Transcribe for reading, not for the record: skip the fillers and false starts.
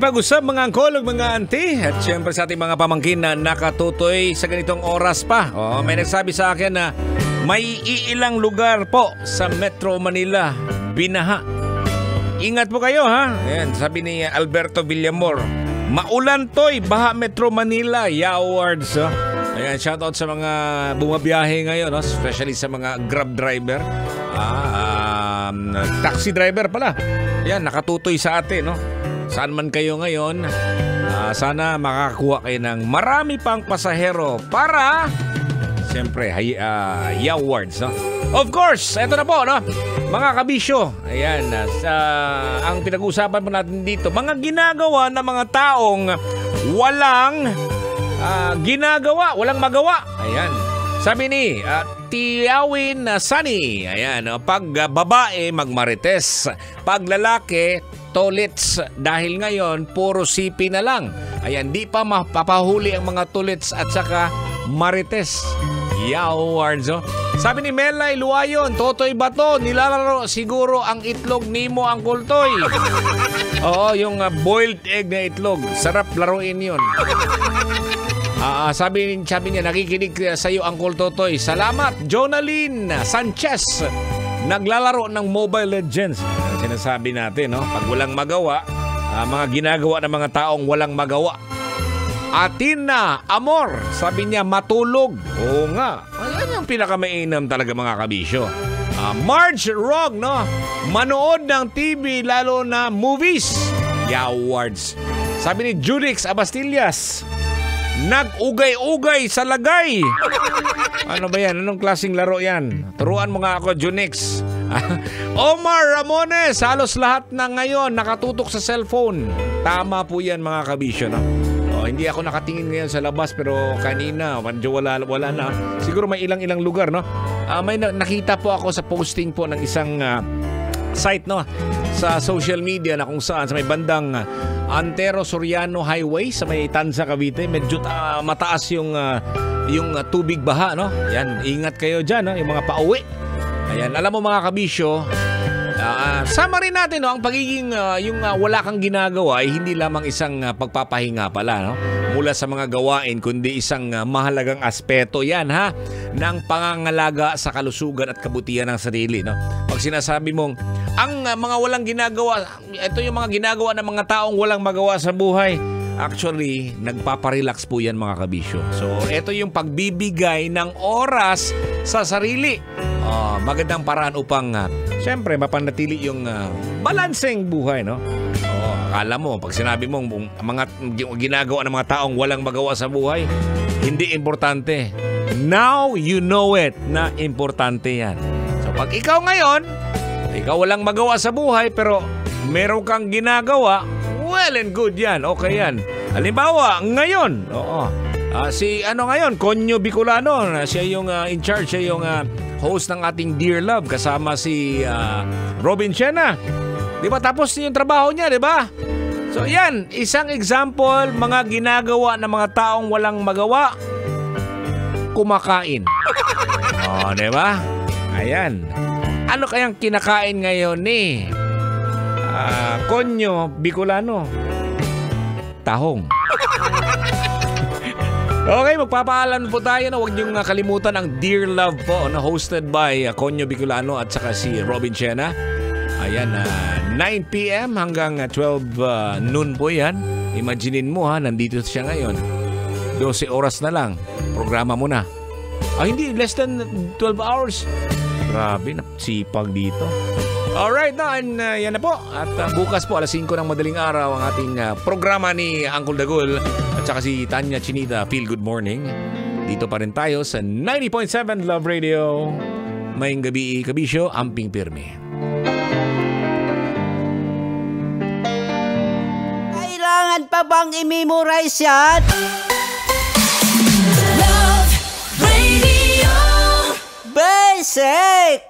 pag-usap mga angkol, mga auntie, at syempre sa ating mga pamangkin na nakatutoy sa ganitong oras pa. May nagsabi sa akin na may iilang lugar po sa Metro Manila binaha. Ingat po kayo ha. Ayan, sabi ni Alberto Villamor. Maulan to'y baha Metro Manila. Yawards. Ayan, shoutout sa mga bumabiyahe ngayon, especially sa mga Grab driver. Taxi driver pala. Ayan, nakatutoy sa atin, no? Saan man kayo ngayon, sana makakakuha kayo ng marami pang pasahero para, siyempre, yawards, no? Of course, eto na po, no? Mga kabisyo, ayan, ang pinag-uusapan po natin dito, mga ginagawa ng mga taong walang ginagawa, walang magawa. Ayan, sabi ni Tiyawin Sunny, ayan, pag babae, magmarites. Pag lalaki, tolits. Dahil ngayon, puro sipi na lang. Ayan, di pa mapapahuli ang mga tolits at saka marites. Yawards, oh. Sabi ni Melay Luayon, Totoy Bato, nilalaro siguro ang itlog nimo ang kultoy. Oo, yung boiled egg na itlog. Sarap laruin yun. Sabi niya, nakikinig sa iyo Uncle Totoy. Salamat, Jonaline Sanchez. Naglalaro ng Mobile Legends. Sinasabi natin, no? Pag walang magawa, mga ginagawa ng mga taong walang magawa. Atina Amor, sabi niya, matulog. Oo nga. Ayan ang pinakamainam talaga mga kabisyo. Marge Rog, no? Manood ng TV, lalo na movies. Yawards. Sabi ni Judix Abastillas, nag-ugay-ugay sa lagay. Ano ba yan? Anong klaseng laro yan? Turuan mo nga ako, Junix. Omar Ramones, halos lahat na ngayon nakatutok sa cellphone. Tama po yan mga kabisyo, no? Hindi ako nakatingin ngayon sa labas pero kanina, medyo wala na. Siguro may ilang lugar, no? May nakita po ako sa posting po ng isang site, no? Sa social media na kung saan sa may bandang Antero Soriano Highway sa may Tanza, Cavite. Medyo mataas yung tubig baha, no? Yan, ingat kayo dyan, no? Yung mga pauwi. Ayan, alam mo mga kabisyo, sama rin natin, no? Ang pagiging wala kang ginagawa ay hindi lamang isang pagpapahinga pala, no? Mula sa mga gawain, kundi isang mahalagang aspeto yan, ha? Ng pangangalaga sa kalusugan at kabutihan ng sarili, no? Pag sinasabi mong ang mga walang ginagawa, ito yung mga ginagawa ng mga taong walang magawa sa buhay. Actually, nagpaparelax po yan mga kabisyo. So, ito yung pagbibigay ng oras sa sarili. Magandang paraan upang, siyempre, mapanatili yung balanseng buhay, no? Akala mo, pag sinabi mong mga ginagawa ng mga taong walang magawa sa buhay, hindi importante. Now you know it na importante yan. So, pag ikaw ngayon, ikaw walang magawa sa buhay pero meron kang ginagawa, well and good yan. Okay yan. Halimbawa, ngayon, si ngayon, Konyo Bicolano, siya yung in charge, siya yung host ng ating Dear Love kasama si Robin Chena. Di ba? Tapos yung trabaho niya, di ba? So yan, isang example, mga ginagawa ng mga taong walang magawa, kumakain. Di ba? Ayan. Ano kayang kinakain ngayon ni Konyo Bicolano? Tahong. Okay, magpapaalam po tayo na huwag niyong kalimutan ang Dear Love po na hosted by Konyo Bicolano at saka si Robin Chena. Ayan, 9 p.m. hanggang 12 noon po yan. Imaginin mo ha, nandito siya ngayon. 12 oras na lang. Programa mo na. Hindi, less than 12 hours. Grabe, sipag dito. Alright na, yan na po. At bukas po, alas 5 ng madaling araw, ang ating programa ni Uncle Dagul at saka si Tanya Chinita, Feel Good Morning. Dito pa rin tayo sa 90.7 Love Radio. Maying gabi, kabisyo, amping pirmi. Kailangan pa bang i-memorize yan? Love Radio Basic!